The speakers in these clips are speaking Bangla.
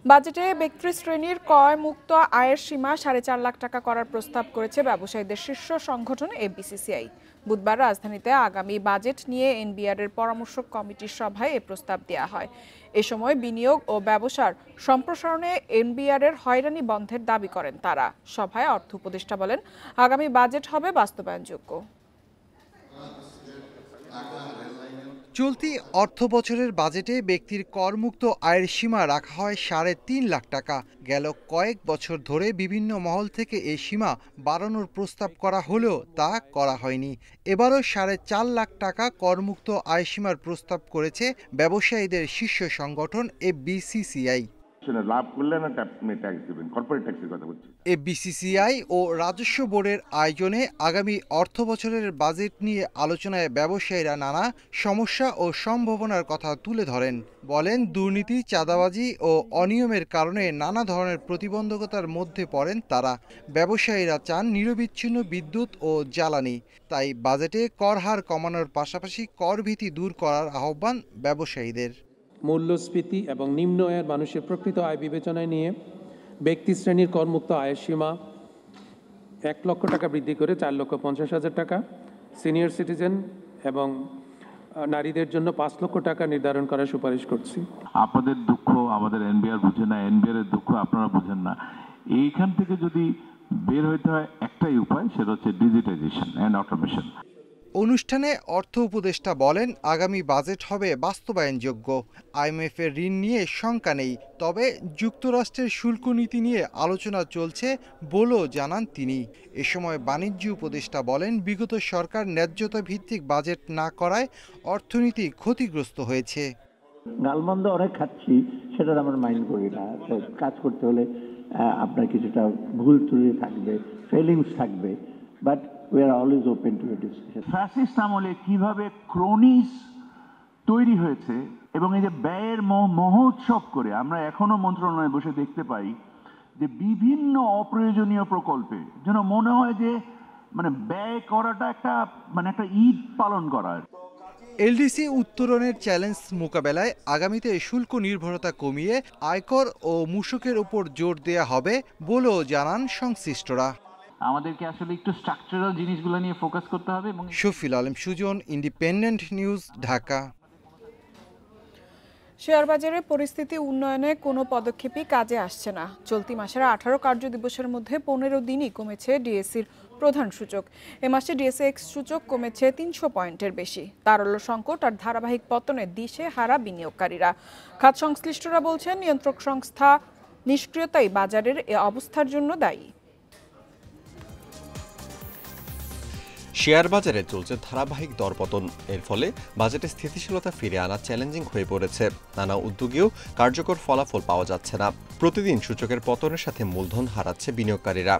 বাজেটে ব্যক্তি শ্রেণীর করমুক্ত আয়ের সীমা 4.5 লাখ টাকা করার প্রস্তাব করেছে ব্যবসায়ীদের শীর্ষ সংগঠন এফবিসিসিআই। বুধবার রাজধানীতে আগামী বাজেট নিয়ে এনবিআর এর পরামর্শক কমিটির সভায় এ প্রস্তাব দেওয়া হয়। এ সময় বিনিয়োগ ও ব্যবসার সম্প্রসারণে এনবিআর এর হয়রানি বন্ধের দাবি করেন তারা। সভায় অর্থ উপদেষ্টা বলেন, আগামী বাজেট হবে বাস্তবায়নযোগ্য। চলতি অর্থবছরের বাজেটে ব্যক্তির করমুক্ত আয়ের সীমা রাখা হয় 3.5 লাখ টাকা। গেল কয়েক বছর ধরে বিভিন্ন মহল থেকে এই সীমা বাড়ানোর প্রস্তাব করা হলেও তা করা হয়নি। এবারও 4.5 লাখ টাকা করমুক্ত আয় সীমার প্রস্তাব করেছে ব্যবসায়ীদের শীর্ষ সংগঠন এফবিসিসিআই। লাভ করলে না ট্যাক্স দিবেন, কর্পোরেট ট্যাক্সের কথা বলছি। এফবিসিসিআই ও রাজস্ব বোর্ডের আয়োজনে আগামী অর্থবছরের বাজেট নিয়ে আলোচনায় ব্যবসায়ীরা নানা সমস্যা ও সম্ভাবনার কথা তুলে ধরেন। বলেন, দুর্নীতি, চাঁদাবাজি ও অনিয়মের কারণে নানা ধরনের প্রতিবন্ধকতার মধ্যে পড়েন তারা। ব্যবসায়ীরা চান নিরবিচ্ছিন্ন বিদ্যুৎ ও জ্বালানি। তাই বাজেটে কর হার কমানোর পাশাপাশি কর ভীতি দূর করার আহ্বান ব্যবসায়ীদের। মূল্যস্ফীতি এবং নিম্ন আয়ের মানুষের প্রকৃত আয় বিবেচনায় নিয়ে ব্যক্তি শ্রেণীর করমুক্ত আয়ের সীমা 1 লক্ষ টাকা বৃদ্ধি করে 4,50,000 টাকা, সিনিয়র সিটিজেন এবং নারীদের জন্য 5 লক্ষ টাকা নির্ধারণ করার সুপারিশ করছি। আপনাদের দুঃখ আমাদের এনবিআর বুঝে না, এনবিআর এর দুঃখ আপনারা বুঝেন না। এইখান থেকে যদি বের হইতে হয় একটাই উপায়, সেটা হচ্ছে ডিজিটাইজেশন এন্ড অটোমেশন। অনুষ্ঠানে অর্থ উপদেষ্টা বলেন, আগামী বাজেট হবে বাস্তবায়নযোগ্য। আইএমএফ এর ঋণ নিয়ে শঙ্কা নেই, তবে যুক্তরাষ্ট্রের শুল্ক নীতি নিয়ে আলোচনা চলছে বলেও জানান তিনি। এ সময় বাণিজ্য উপদেষ্টা বলেন, বিগত সরকার ন্যায্যতা ভিত্তিক বাজেট না করায় অর্থনীতি ক্ষতিগ্রস্ত হয়েছে। গালমন্দ অনেক খাচ্ছি, সেটা আমরা মাইন্ড করি না। কাজ করতে হলে আপনার কিছুটা ভুল ত্রুটি থাকবে, ফেলিংস থাকবে, but we are always open to a discussion. Fascist আমলে কিভাবে ক্রোনিস তৈরি হয়েছে এবং এই যে ব্যয়ের মহোৎসব করে আমরা এখনো মন্ত্রণালয়ে বসে দেখতে পাই যে বিভিন্ন অপ্রয়োজনীয় প্রকল্পে যেন মনে হয় যে ব্যয় করাটা একটা ঈদ পালন করা। এলডিসি উত্তরণের চ্যালেঞ্জ মোকাবেলায় আগামীতে শুল্ক নির্ভরতা কমিয়ে আয়কর ও মূসকের উপর জোর দেয়া হবে বলেও জানান সংশ্লিষ্টরা। আমাদেরকে আসলে একটু স্ট্রাকচারাল জিনিসগুলো নিয়ে ফোকাস করতে হবে। এবং Shafil Alam Sujan, Independent News, Dhaka. Share বাজারের পরিস্থিতি উন্নয়নে কোনো পদক্ষেপই কাজে আসছে না। চলতি মাসের 18 কার্য দিবসের মধ্যে 15 দিনই কমেছে ডিএসসির প্রধান সূচক। এ মাসে ডিএসএক্স সূচক কমেছে 300 পয়েন্টের বেশি। তারল্য সংকট আর ধারাবাহিক পতনে দিশে হারা বিনিয়োগকারীরা। খাত সংশ্লিষ্টরা বলছেন, নিয়ন্ত্রক সংস্থা নিষ্ক্রিয়তাই বাজারের এ অবস্থার জন্য দায়ী। শেয়ার বাজারে চলছে ধারাবাহিক দরপতন। এর ফলে বাজেটে স্থিতিশীলতা ফিরে আনা চ্যালেঞ্জিং হয়ে পড়েছে। নানা উদ্যোগেও কার্যকর ফলাফল পাওয়া যাচ্ছে না। প্রতিদিন সূচকের পতনের সাথে মূলধন হারাচ্ছে বিনিয়োগকারীরা।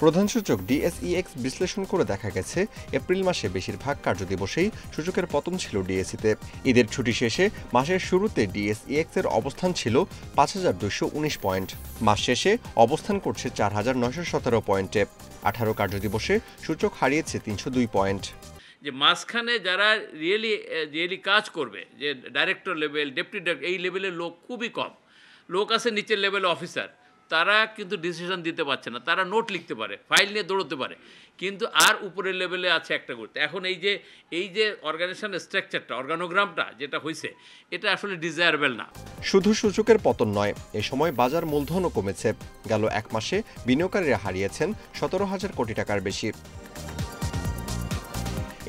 প্রধান সূচক ডিএসইএক্স বিশ্লেষণ করে দেখা গেছে, এপ্রিল মাসে বেশিরভাগ কার্যদিবসেই সূচকের পতন ছিল ডিএসইতে। ঈদের ছুটি শেষে মাসের শুরুতে ডিএসইএক্স এর অবস্থান ছিল 5,219 পয়েন্ট। মাস শেষে অবস্থান করছে 4,917 পয়েন্টে। 18 কার্যদিবসে সূচক হারিয়েছে 302 পয়েন্ট। যে মাঝখানে যারা রিয়েলি কাজ করবে, যে ডাইরেক্টর লেভেল, ডেপুটি ডাইরেক্টর, এই লেভেলের লোক খুবই কম। লোক আছে নিচের লেভেল অফিসার, তারা কিন্তু ডিসিশন দিতে পারছে না। তারা নোট লিখতে পারে, ফাইল নিয়ে দৌড়তে পারে, কিন্তু আর উপরের লেভেলে আছে একটা করতে। এখন এই যে অর্গানাইজেশনের স্ট্রাকচারটা, অর্গানোগ্রামটা যেটা হয়েছে, এটা আসলে ডিজায়ারেবল না। শুধু সূচকের পতন নয়, এ সময় বাজার মূলধনও কমেছে। গেল এক মাসে বিনিয়োগকারীরা হারিয়েছেন 17,000 কোটি টাকার বেশি।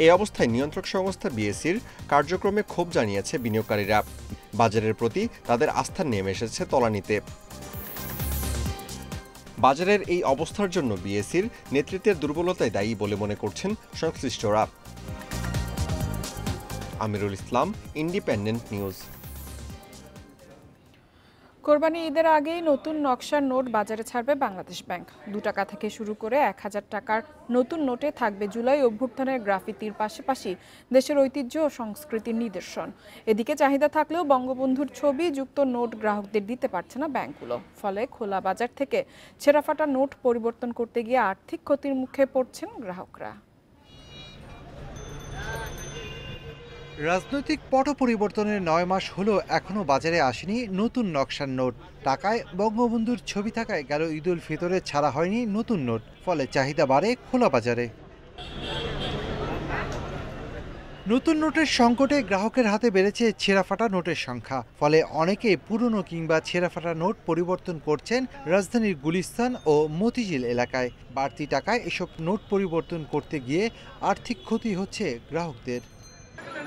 এই অবস্থায় নিয়ন্ত্রক সংস্থা বিএসইর কার্যক্রমে ক্ষোভ জানিয়েছে বিনিয়োগকারীরা। বাজারের প্রতি তাদের আস্থা নেমে এসেছে তলানিতে। বাজারের এই অবস্থার জন্য বিএসইর নেতৃত্বের দুর্বলতাই দায়ী বলে মনে করছেন সংশ্লিষ্টরা। Amirul Islam, independent news. কোরবানি ঈদের আগেই নতুন নকশার নোট বাজারে ছাড়বে বাংলাদেশ ব্যাংক। 2 টাকা থেকে শুরু করে 1000 টাকার নতুন নোটে থাকবে জুলাই অভ্যুত্থানের গ্রাফিতির পাশাপাশি দেশের ঐতিহ্য ও সংস্কৃতির নিদর্শন। এদিকে চাহিদা থাকলেও বঙ্গবন্ধুর ছবি যুক্ত নোট গ্রাহকদের দিতে পারছে না ব্যাংকগুলো। ফলে খোলা বাজার থেকে ছেঁড়াফাটা নোট পরিবর্তন করতে গিয়ে আর্থিক ক্ষতির মুখে পড়ছেন গ্রাহকরা। রাজনৈতিক পট পরিবর্তনের 9 মাস হলো এখনো বাজারে আসেনি নতুন নকশার নোট। টাকায় বঙ্গবন্ধুর ছবি থাকায় গেল ঈদ উল ফিতরে ছাড়া হয়নি নতুন নোট, ফলে চাহিদা বাড়ে খোলা বাজারে। নতুন নোটের সংকটে গ্রাহকের হাতে বেড়েছে ছেঁড়াফাটা নোটের সংখ্যা, ফলে অনেকে পুরনো কিংবা ছেঁড়াফাটা নোট পরিবর্তন করছেন রাজধানীর গুলিস্তান ও মতিঝিল এলাকায়। বাড়তি টাকায় এসব নোট পরিবর্তন করতে গিয়ে আর্থিক ক্ষতি হচ্ছে গ্রাহকদের।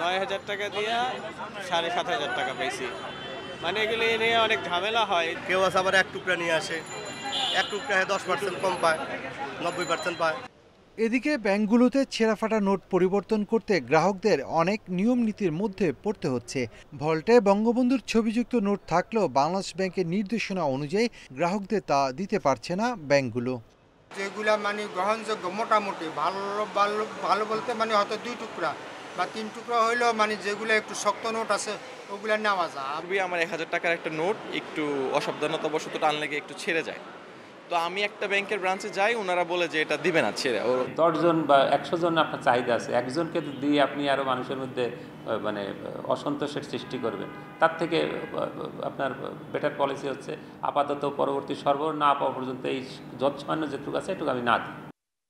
৯,০০০ টাকা দিয়ে ৭,৫০০ টাকা পেয়েছি, মানে এগুলি নিয়ে অনেক ঝামেলা হয়। কেউ আছে আবার এক টুকরা নিয়ে আসে, এক টুকরা 10% কম পায়, 90% পায়। এদিকে ব্যাংকগুলোতে ছেঁড়াফাটা নোট পরিবর্তন করতে গ্রাহকদের অনেক নিয়ম নীতির মধ্যে পড়তে হচ্ছে। ভল্টে বঙ্গবন্ধুর ছবিযুক্ত নোট থাকলেও বাংলাদেশ ব্যাংকের নির্দেশনা অনুযায়ী গ্রাহকদের তা দিতে পারছে না ব্যাংকগুলো। যেগুলা মানে গ্রহণযোগ্য মোটামুটি ভালো ভালো ভালো বলতে মানে হয়তো 2 টুকরা বা 3 টুকরা হইলেও মানে যেগুলো একটু শক্ত নোট আছে ওগুলা নেওয়া যায়। আমার ১,০০০ টাকার একটা নোট একটু অসাবধানতাবশত টান লেগে একটু ছেড়ে যায়, তো আমি একটা ব্যাংকের ব্রাঞ্চে যাই, ওনারা বলে যে এটা দিবে না ছেড়ে। 10 জন বা 100 জন আপনার চাহিদা আছে, একজনকে দিয়ে আপনি আরও মানুষের মধ্যে মানে অসন্তোষের সৃষ্টি করবেন। তার থেকে আপনার বেটার পলিসি হচ্ছে আপাতত পরবর্তী সরবরাহ না পাওয়া পর্যন্ত এই যৎসামান্য যেটুকু আছে এটুকু আমি না দিই।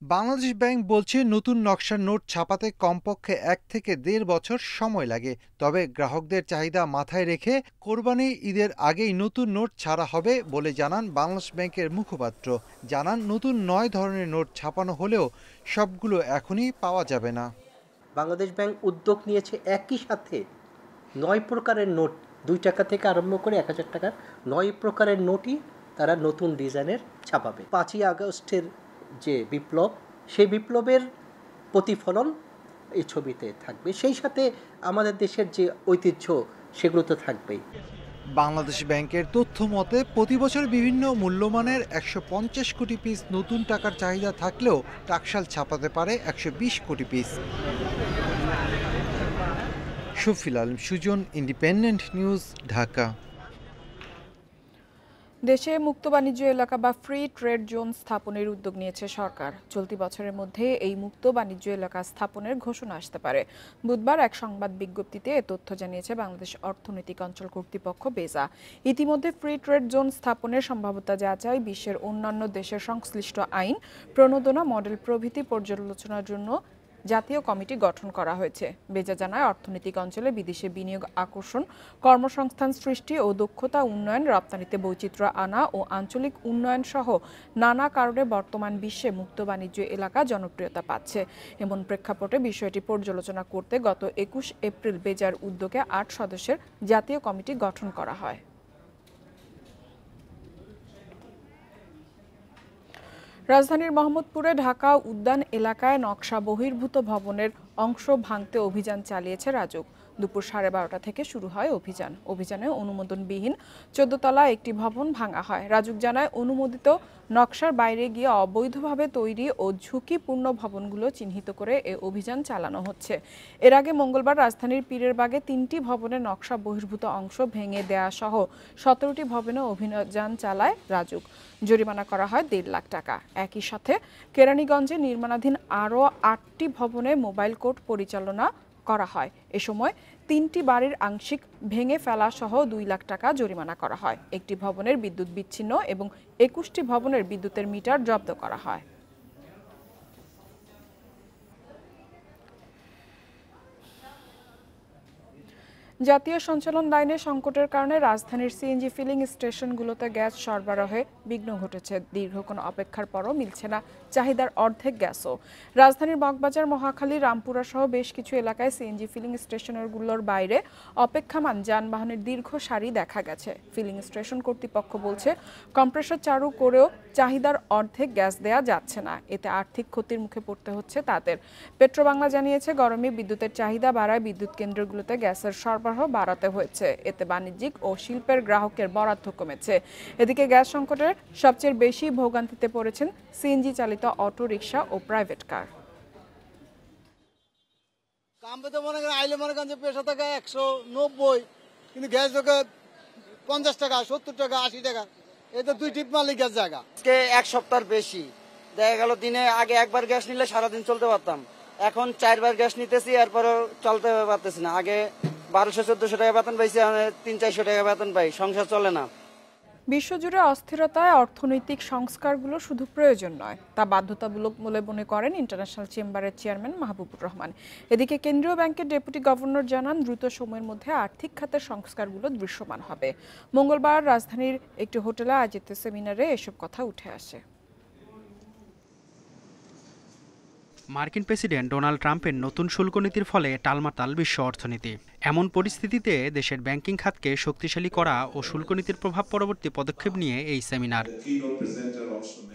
বাংলাদেশ ব্যাংক বলছে নতুন নকশার নোট ছাপাতে কমপক্ষে 1 থেকে 1.5 বছর সময় লাগে। তবে গ্রাহকদের চাহিদা মাথায় রেখে কোরবানি ঈদের আগেই নতুন নোট ছাড়া হবে বলে জানান বাংলাদেশ ব্যাংকের মুখপাত্র। জানান নতুন 9 ধরনের নোট ছাপানো হলেও সবগুলো এখনই পাওয়া যাবে না। বাংলাদেশ ব্যাংক উদ্যোগ নিয়েছে একই সাথে 9 প্রকারের নোট, 2 টাকা থেকে আরম্ভ করে 1,000 টাকার 9 প্রকারের নোটই তারা নতুন ডিজাইনের ছাপাবে। 5ই আগস্টের যে বিপ্লব, সেই বিপ্লবের প্রতিফলন এই ছবিতে থাকবে, সেই সাথে আমাদের দেশের যে ঐতিহ্য সেগুলো তো থাকবেই। বাংলাদেশ ব্যাংকের তথ্য মতে প্রতি বছর বিভিন্ন মূল্যমানের 150 কোটি পিস নতুন টাকার চাহিদা থাকলেও টাকশাল ছাপাতে পারে 120 কোটি piece. Shafil Alam Sujan, Independent News, Dhaka. দেশে মুক্ত বাণিজ্য এলাকা বা ফ্রি ট্রেড জোন স্থাপনের উদ্যোগ নিয়েছে সরকার। চলতি বছরের মধ্যে এই মুক্ত বাণিজ্য এলাকা স্থাপনের ঘোষণা আসতে পারে। বুধবার এক সংবাদ বিজ্ঞপ্তিতে এ তথ্য জানিয়েছে বাংলাদেশ অর্থনৈতিক অঞ্চল কর্তৃপক্ষ বেজা। ইতিমধ্যে ফ্রি ট্রেড জোন স্থাপনের সম্ভাব্যতা যাচাই, বিশ্বের অন্যান্য দেশের সংশ্লিষ্ট আইন প্রণোদনা, মডেল প্রভৃতি পর্যালোচনার জন্য জাতীয় কমিটি গঠন করা হয়েছে। বেজা জানায় অর্থনৈতিক অঞ্চলে বিদেশে বিনিয়োগ আকর্ষণ, কর্মসংস্থান সৃষ্টি ও দক্ষতা উন্নয়ন, রপ্তানিতে বৈচিত্র্য আনা ও আঞ্চলিক উন্নয়ন সহ নানা কারণে বর্তমান বিশ্বে মুক্ত বাণিজ্য এলাকা জনপ্রিয়তা পাচ্ছে। এমন প্রেক্ষাপটে বিষয়টি পর্যালোচনা করতে গত 21 এপ্রিল বেজার উদ্যোগে 8 সদস্যের জাতীয় কমিটি গঠন করা হয়। রাজধানীর মোহাম্মদপুরে ঢাকা উদ্যান এলাকায় নকশা বহির্ভূত ভবনের অংশ ভাঙতে অভিযান চালিয়েছে রাজুক। দুপুর 12:30 থেকে শুরু হয় অভিযানে অনুমোদনবিহীন 14 তলা একটি ভবন ভাঙা হয়। রাজুক জানায় অনুমোদিত নকশার বাইরে গিয়ে অবৈধভাবে তৈরি ও ঝুঁকিপূর্ণ ভবনগুলো চিহ্নিত করে এ অভিযান চালানো হচ্ছে। এর আগে মঙ্গলবার রাজধানীর পীরেরবাগে 3টি ভবনের নকশা বহির্ভূত অংশ ভেঙে দেয়া সহ 17টি ভবনে অভিযান চালায় রাজুক। জরিমানা করা হয় 1.5 লাখ টাকা। একই সাথে কেরানীগঞ্জে নির্মাণাধীন আরও 8টি ভবনে মোবাইল কোর্ট পরিচালনা করা হয়। এ সময় 3টি বাড়ির আংশিক ভেঙে ফেলা সহ 2 লাখ টাকা জরিমানা করা হয়। একটি ভবনের বিদ্যুৎ বিচ্ছিন্ন এবং 21টি ভবনের বিদ্যুতের মিটার জব্দ করা হয়। জাতীয় সঞ্চালন লাইনে সংকটের কারণে রাজধানীর সিএনজি ফিলিং স্টেশনগুলোতে গ্যাস সরবরাহে বিঘ্ন ঘটেছে। দীর্ঘক্ষণ অপেক্ষার পরও মিলছে না চাহিদার অর্ধেক গ্যাসও। রাজধানীর মগবাজার, মহাখালী, রামপুরা সহ বেশ কিছু এলাকায় সিএনজি ফিলিং স্টেশনগুলোর বাইরে অপেক্ষমান যানবাহনের দীর্ঘ সারি দেখা গেছে। ফিলিং স্টেশন কর্তৃপক্ষ বলছে কম্প্রেসর চালু করেও চাহিদার অর্ধেক গ্যাস দেয়া যাচ্ছে না। এতে আর্থিক ক্ষতির মুখে পড়তে হচ্ছে তাদের। পেট্রোবাংলা জানিয়েছে গরমে বিদ্যুতের চাহিদা বাড়ায় বিদ্যুৎ কেন্দ্রগুলোতে গ্যাসের সরবরাহ বাড়াতে হয়েছে। এতে বাণিজ্যিক ও শিল্পের গ্রাহকের বরাদ্দ কমেছে। এদিকে গ্যাস সংকটের সবচেয়ে বেশি ভোগান্তিতে পড়েছেন সিএনজি চালিত অটো রিকশা ও প্রাইভেট কার। মনে করেন আইলে মনে করেন যে পেশা টাকা 190, কিন্তু গ্যাস যোগে 50 টাকা, 70 টাকা, 80 টাকা, এটা 2 টিপ মারলে গ্যাস জায়গা। এক সপ্তাহ বেশি দেখা গেল, দিনে আগে একবার গ্যাস নিলে সারাদিন চলতে পারতাম, এখন 4 বার গ্যাস নিতেছি, এরপরও চলতে পারতেছি না। আগে 1200-1400 টাকা বেতন পাইছি, এখন 300-400 টাকা বেতন পাই, সংসার চলে না। বিশ্বজুড়ে অস্থিরতায় অর্থনৈতিক সংস্কারগুলো শুধু প্রয়োজন নয়, তা বাধ্যতামূলক বলে মনে করেন ইন্টারন্যাশনাল চেম্বারের চেয়ারম্যান মাহবুবুর রহমান। এদিকে কেন্দ্রীয় ব্যাংকের ডেপুটি গভর্নর জানান, দ্রুত সময়ের মধ্যে আর্থিক খাতের সংস্কারগুলো দৃশ্যমান হবে। মঙ্গলবার রাজধানীর একটি হোটেলে আয়োজিত সেমিনারে এসব কথা উঠে আসে। মার্কিন প্রেসিডেন্ট ডোনাল্ড ট্রাম্পের নতুন শুল্ক নীতির ফলে টালমাটাল বিশ্ব অর্থনীতি। এমন পরিস্থিতিতে দেশের ব্যাংকিং খাতকে শক্তিশালী করা ও শুল্ক নীতির প্রভাব পরবর্তী পদক্ষেপ নিয়ে এই সেমিনার।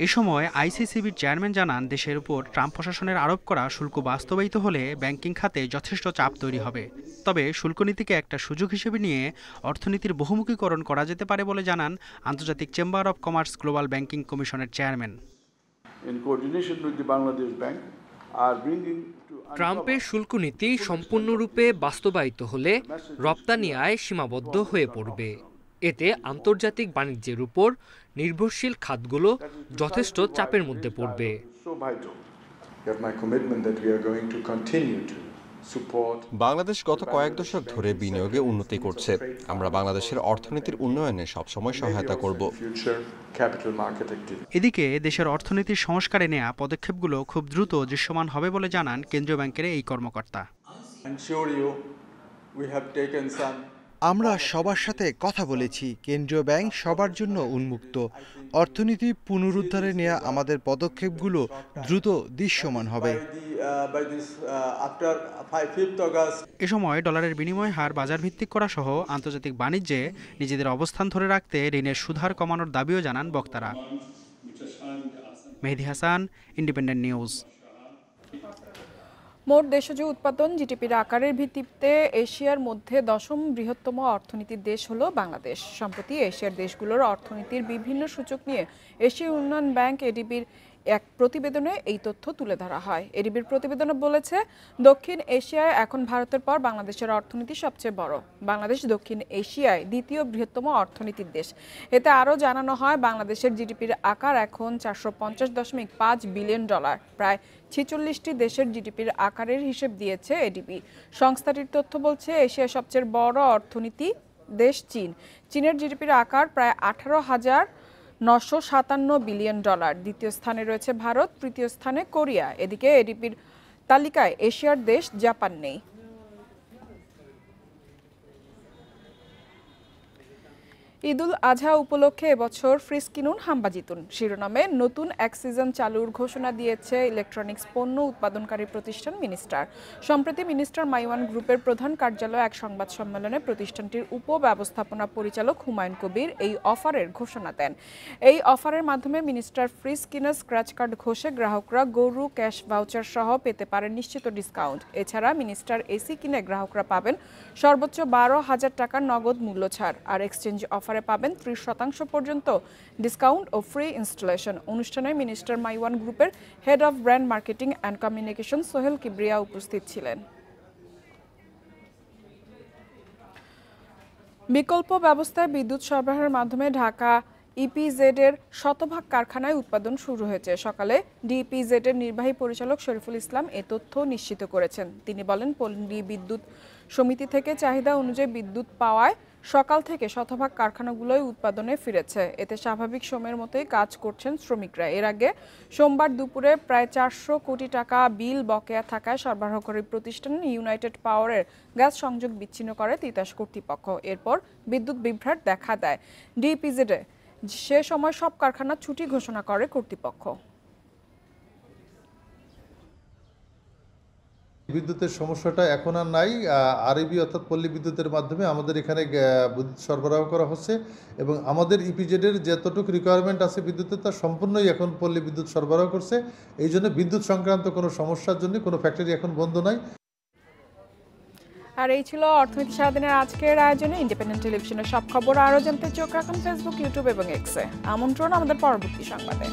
এ সময় আইসিসিবির চেয়ারম্যান জানান, দেশের উপর ট্রাম্প প্রশাসনের আরোপ করা শুল্ক বাস্তবায়িত হলে ব্যাংকিং খাতে যথেষ্ট চাপ তৈরি হবে। তবে শুল্ক নীতিকে একটা সুযোগ হিসেবে নিয়ে অর্থনীতির বহুমুখীকরণ করা যেতে পারে বলে জানান আন্তর্জাতিক chamber of commerce global banking কমিশনের চেয়ারম্যান। ট্রাম্পের শুল্ক নীতি সম্পূর্ণরূপে বাস্তবায়িত হলে রপ্তানি আয় সীমাবদ্ধ হয়ে পড়বে। এতে আন্তর্জাতিক বাণিজ্যের উপর নির্ভরশীল খাতগুলো যথেষ্ট চাপের মধ্যে পড়বে। বাংলাদেশ গত কয়েক দশক ধরে বিনিয়োগে উন্নতি করছে। আমরা বাংলাদেশের অর্থনীতির উন্নয়নে সবসময় সহায়তা করব। এদিকে দেশের অর্থনীতির সংস্কারে নেওয়া পদক্ষেপগুলো খুব দ্রুত দৃশ্যমান হবে বলে জানান কেন্দ্রীয় ব্যাংকের এই কর্মকর্তা। আমরা সবার সাথে কথা বলেছি, কেন্দ্রীয় ব্যাংক সবার জন্য উন্মুক্ত। অর্থনীতি পুনরুদ্ধারে নেওয়া আমাদের পদক্ষেপগুলো দ্রুত দৃশ্যমান হবে। এ সময় ডলারের বিনিময় হার বাজার ভিত্তিক করা সহ আন্তর্জাতিক বাণিজ্যে নিজেদের অবস্থান ধরে রাখতে ঋণের সুদহার কমানোর দাবিও জানান বক্তারা। মেহেদী হাসান, ইন্ডিপেন্ডেন্ট নিউজ। মোট দেশজ উৎপাদন জিডিপির আকারের ভিত্তিতে এশিয়ার মধ্যে 10ম বৃহত্তম অর্থনীতির দেশ হলো বাংলাদেশ। সম্প্রতি এশিয়ার দেশগুলোর অর্থনীতির বিভিন্ন সূচক নিয়ে এশীয় উন্নয়ন ব্যাংক এডিবির এক প্রতিবেদনে এই তথ্য তুলে ধরা হয়। এডিবির প্রতিবেদনে বলেছে, দক্ষিণ এশিয়ায় এখন ভারতের পর বাংলাদেশের অর্থনীতি সবচেয়ে বড়। বাংলাদেশ দক্ষিণ এশিয়ায় দ্বিতীয় বৃহত্তম অর্থনীতির দেশ। এতে আরও জানানো হয়, বাংলাদেশের জিডিপির আকার এখন $450.5 বিলিয়ন, প্রায় 46টি দেশের জিডিপির আকারের হিসেব দিয়েছে এডিবি। সংস্থাটির তথ্য বলছে, এশিয়ার সবচেয়ে বড় অর্থনীতি দেশ চীন। চীনের জিডিপির আকার প্রায় $18,957 বিলিয়ন। দ্বিতীয় স্থানে রয়েছে ভারত, তৃতীয় স্থানে কোরিয়া। এদিকে এডিপির তালিকায় এশিয়ার দেশ জাপান নেই। ঈদুল আজহা উপলক্ষে এবছর ফ্রিজ কিনুন হাম্বা জিতুন শিরোনামে নতুন এক সিজন চালুর ঘোষণা দিয়েছে ইলেকট্রনিক্স পণ্য উৎপাদনকারী প্রতিষ্ঠান মিনিস্টার। সম্প্রতি মিনিস্টার মাইওয়ান গ্রুপের প্রধান কার্যালয়ে এক সংবাদ সম্মেলনে প্রতিষ্ঠানটির উপব্যবস্থাপনা পরিচালক হুমায়ুন কবির এই অফারের ঘোষণা দেন। এই অফারের মাধ্যমে মিনিস্টার ফ্রিজ কিনে স্ক্র্যাচ কার্ড ঘষে গ্রাহকরা গরু ক্যাশ ভাউচার সহ পেতে পারেন নিশ্চিত ডিসকাউন্ট। এছাড়া মিনিস্টার এসি কিনে গ্রাহকরা পাবেন সর্বোচ্চ 12,000 টাকার নগদ মূল্য ছাড়, আর এক্সচেঞ্জ অফারে পাবেন 30% পর্যন্ত ডিসকাউন্ট ও ফ্রি ইনস্টলেশন। অনুষ্ঠানে মিনিস্টার মাইওয়ান গ্রুপের head of brand marketing and communication Sohel Kibria উপস্থিত ছিলেন। বিকল্প ব্যবস্থায় বিদ্যুৎ সরবরাহের মাধ্যমে ঢাকা ইপিজেড এর শতভাগ কারখানায় উৎপাদন শুরু হয়েছে। সকালে ডিইপিজেড এর নির্বাহী পরিচালক শরীফুল ইসলাম এ তথ্য নিশ্চিত করেছেন। তিনি বলেন, পল্লী বিদ্যুৎ সমিতি থেকে চাহিদা অনুযায়ী বিদ্যুৎ পাওয়ায় সকাল থেকে শতভাগ কারখানাগুলোই উৎপাদনে ফিরেছে। এতে স্বাভাবিক সময়ের মতোই কাজ করছেন শ্রমিকরা। এর আগে সোমবার দুপুরে প্রায় 400 কোটি টাকা বিল বকেয়া থাকায় সরবরাহকারী প্রতিষ্ঠান ইউনাইটেড পাওয়ারের গ্যাস সংযোগ বিচ্ছিন্ন করে তিতাস কর্তৃপক্ষ। এরপর বিদ্যুৎ বিভ্রাট দেখা দেয় ডিইপিজেডে। সে সময় সব কারখানা ছুটি ঘোষণা করে কর্তৃপক্ষ। বিদ্যুতের সমস্যাটা এখন আর নাই। আরবি অর্থাৎ পল্লী বিদ্যুতের মাধ্যমে আমাদের এখানে বিদ্যুৎ সরবরাহ করা হচ্ছে এবং আমাদের ইপিজেডের যতটুকু রিকোয়ারমেন্ট আছে বিদ্যুতের তা সম্পূর্ণই এখন পল্লী বিদ্যুৎ সরবরাহ করছে। এই জন্য বিদ্যুৎ সংক্রান্ত কোনো সমস্যার জন্য কোনো ফ্যাক্টরি এখন বন্ধ নাই। আর এই ছিল অর্থনীতি সারাদিনের আজকের আয়োজনে। ইন্ডিপেন্ডেন্ট টেলিভিশনের সব খবর আরও জানতে চোখ রাখুন ফেসবুক, ইউটিউব এবং এক্সে। আমন্ত্রণ আমাদের পরবর্তী সংবাদে।